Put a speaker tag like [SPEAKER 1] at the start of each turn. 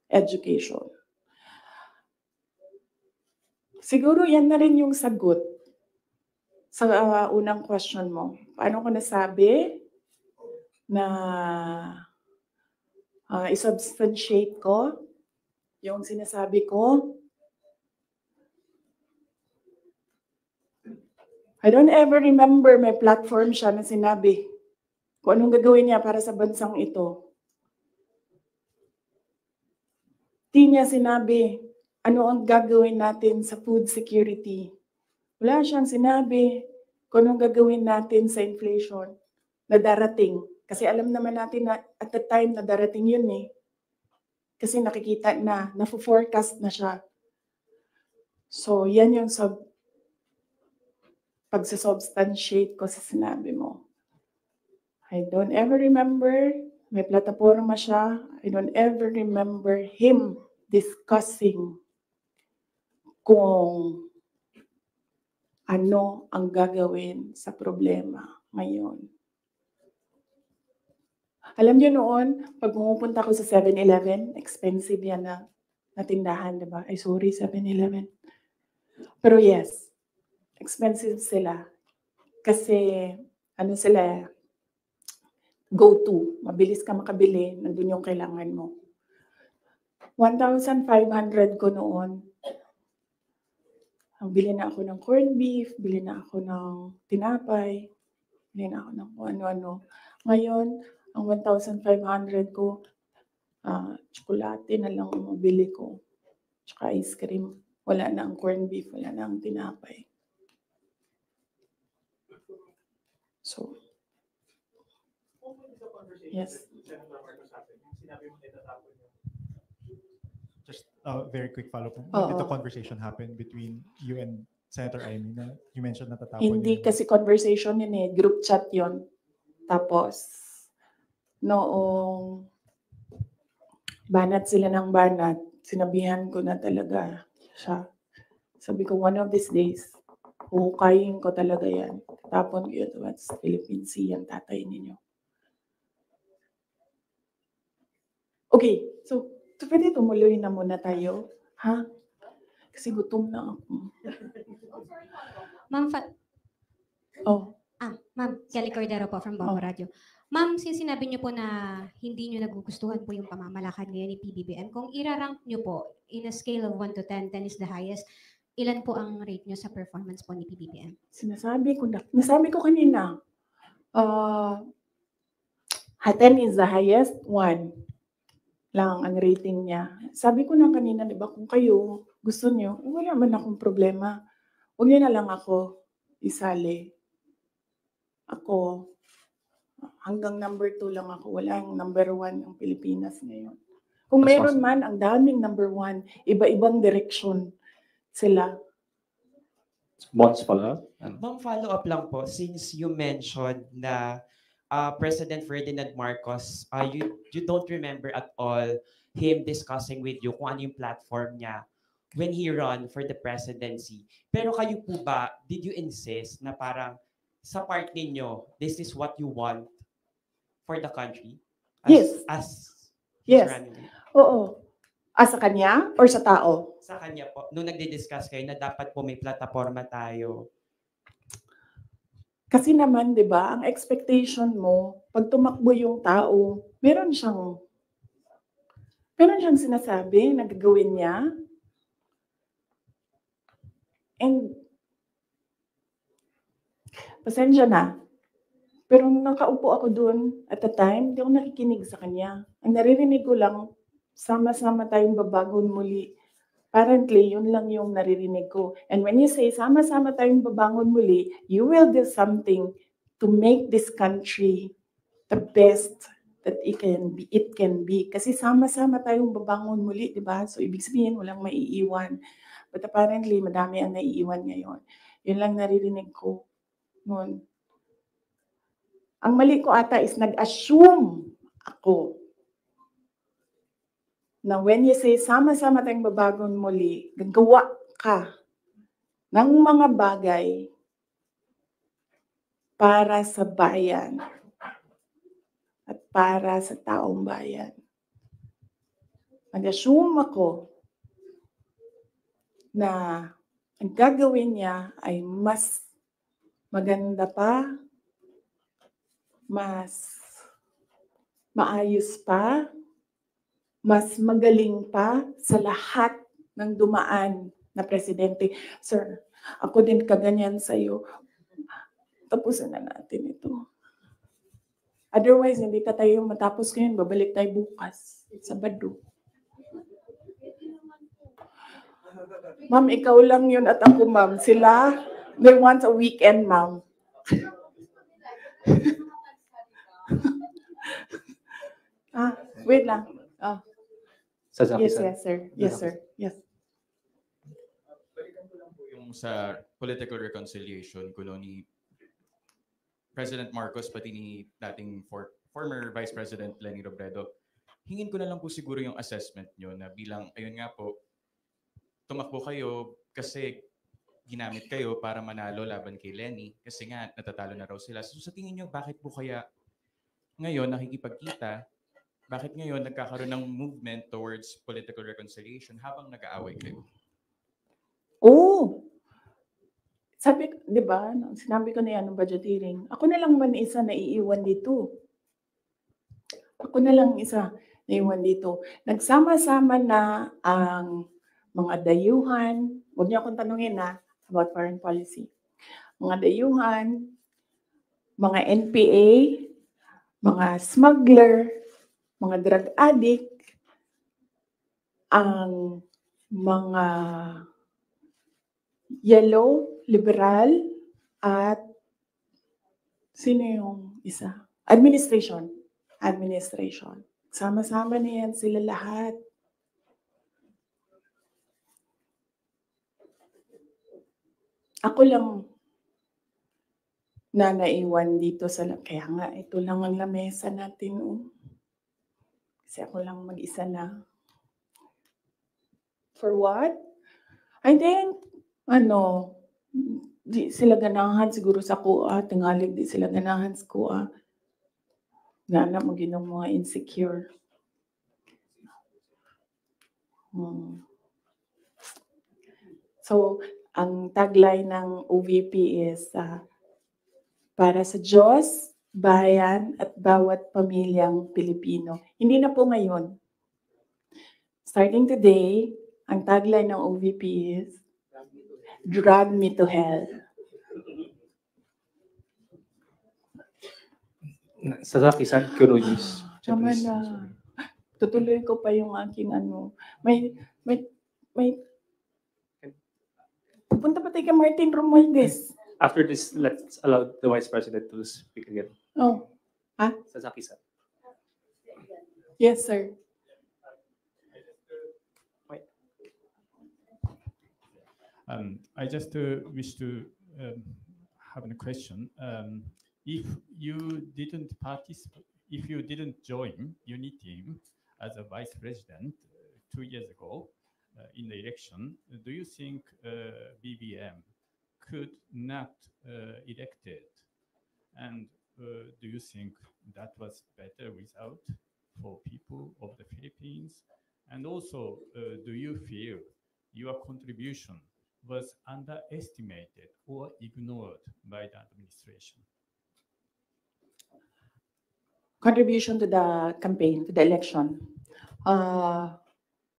[SPEAKER 1] education. Siguro yan na rin yung sagot sa unang question mo. Paano ko nasabi na isubstantiate ko yung sinasabi ko? I don't ever remember may platform siya na sinabi kung anong gagawin niya para sa bansang ito. Di niya sinabi ano ang gagawin natin sa food security. Wala siyang sinabi kung anong gagawin natin sa inflation na darating. Kasi alam naman natin na at the time na darating yun eh. Kasi nakikita na, na-forecast na siya. So, yan yung pagsasubstantiate ko sa sinabi mo. I don't ever remember may plataforma siya. I don't ever remember him discussing kung ano ang gagawin sa problema ngayon. Alam niyo noon, pag pumupunta ako sa 7-Eleven, expensive yan na tindahan, di ba? Ay, sorry, 7-Eleven. Pero yes, expensive sila. Kasi, ano sila, go-to. Mabilis ka makabili, nandun yung kailangan mo. 1,500 ko noon. Bili na ako ng corned beef, bili na ako ng tinapay, bili na ako ng kung ano-ano. Ngayon, ang 1,500 ko, tsokolate na lang ang mabili ko. Tsaka ice cream. Wala na ang corned beef, wala na ang tinapay. So, yes.
[SPEAKER 2] Just a very quick follow-up. When did the conversation happen between you and Senator Amy na you mentioned natatapon?
[SPEAKER 1] Hindi kasi conversation yun eh, group chat yun. Tapos, noong banat sila ng banat, sinabihan ko na talaga siya. Sabi ko, one of these days, huhukayin ko talaga yan. Tapon ko yun sa Philippine Sea, ang tatay ninyo. Okay, so pwede tumuloy na muna tayo, ha? Kasi gutom na ako.
[SPEAKER 3] Ma'am, Ma'am, Kelly Cordero po from Bombo Radio. Ma'am, sinabi niyo po na hindi niyo nagugustuhan po yung pamamalakad ngayon ni PBBM. Kung irarank niyo po, in a scale of 1 to 10, 10 is the highest, ilan po ang rate niyo sa performance po ni PBBM?
[SPEAKER 1] Nasabi ko kanina, 10 is the highest, 1 lang ang rating niya. Sabi ko na kanina, di ba, kung kayo gusto niyo, wala man akong problema. Huwag niyo na lang ako isali. Ako, hanggang number 2 lang ako. Walang number 1 ang Pilipinas ngayon. Kung meron man, ang daming number 1. Iba-ibang direksyon sila.
[SPEAKER 4] Bonds follow-up?
[SPEAKER 5] Ma'am, follow-up lang po. Since you mentioned na President Ferdinand Marcos, you don't remember at all him discussing with you kung ano yung platform niya when he run for the presidency. Pero kayo po ba, did you insist na parang sa part ninyo, this is what you want for the country?
[SPEAKER 1] Yes. Yes.
[SPEAKER 5] Running?
[SPEAKER 1] Oo. Sa kanya or sa tao?
[SPEAKER 5] Sa kanya po. Nung nagdi-discuss kayo na dapat po may plataforma tayo.
[SPEAKER 1] Kasi naman, di ba, ang expectation mo, pag tumakbo yung tao, meron siyang sinasabi na gagawin niya. And, pasensya na, pero nung nakaupo ako doon at the time, hindi ako nakikinig sa kanya. Ang naririnig ko lang, sama-sama tayong babangon muli. Apparently, yun lang yung naririnig ko. And when you say, sama-sama tayong babangon muli, you will do something to make this country the best that it can be. Kasi sama-sama tayong babangon muli, di ba? So, ibig sabihin, walang maiiwan. But apparently, madami ang naiiwan ngayon. Yun lang naririnig ko noon. Ang mali ko ata is nag-assume ako na when you say, sama-sama tayong babangon muli, gagawa ka ng mga bagay para sa bayan at para sa taong bayan. Nag-assume ako na ang gagawin niya ay mas maganda pa, mas maayos pa, mas magaling pa sa lahat ng dumaan na presidente. Sir, ako din kaganyan sa'yo. Tapusin na natin ito. Otherwise, hindi pa tayo matapos ngayon. Babalik tayo bukas, Sabado. Ma'am, ikaw lang yun at ako, ma'am. Sila, they want a weekend, ma'am. Wait lang.
[SPEAKER 4] Sasaki,
[SPEAKER 1] Yes,
[SPEAKER 4] sir.
[SPEAKER 1] yes, sir. Yes, sir. Yes.
[SPEAKER 6] Balikan ko lang po yung sa political reconciliation kuno ni President Marcos pati ni dating former Vice President Leni Robredo. Hingin ko na lang po siguro yung assessment nyo na bilang, ayun nga po, tumakbo kayo kasi ginamit kayo para manalo laban kay Leni kasi nga natatalo na raw sila. So sa tingin nyo, bakit po kaya ngayon nakikipagkita? Bakit ngayon nagkakaroon ng movement towards political reconciliation habang nag-aaway kayo?
[SPEAKER 1] Oh! Sabi, di ba, sinabi ko na yan ng budget hearing, ako na lang man isa na iiwan dito. Ako na lang isa na iwan dito. Nagsama-sama na ang mga dayuhan, huwag niyo akong tanungin about foreign policy. Mga dayuhan, mga NPA, mga smuggler, mga drug addict, ang mga yellow, liberal, at sino yung isa? Administration. Administration. Sama-sama na yan sila lahat. Ako lang na naiwan dito sa kaya nga ito lang ang lamesa natin. Oh. Kasi ako lang mag-isa na. For what? I think, di sila ganahan siguro sa kuha, tingalig di sila ganahan sa kuha. Nga na maginong mga insecure. So, ang tagline ng OVP is para sa Diyos, bayan at bawat pamilyang Pilipino. Hindi na po ngayon. Starting today, ang tagline ng OVP is drag me to hell.
[SPEAKER 4] Sasaki, sir, curious.
[SPEAKER 1] Tama na. Tutuloy ko pa yung aking May pupunta pa tayo kay Martin Romualdez.
[SPEAKER 4] After this, let's allow the Vice President to speak again.
[SPEAKER 1] Oh,
[SPEAKER 4] Sasaki, sir.
[SPEAKER 1] yes, sir.
[SPEAKER 2] I just wish to have a question. If you didn't participate, if you didn't join UNITEAM as a vice president 2 years ago in the election, do you think BBM could not elected? And do you think that was better without for people of the Philippines? And also, do you feel your contribution was underestimated or ignored by the administration?
[SPEAKER 1] Contribution to the campaign, to the election.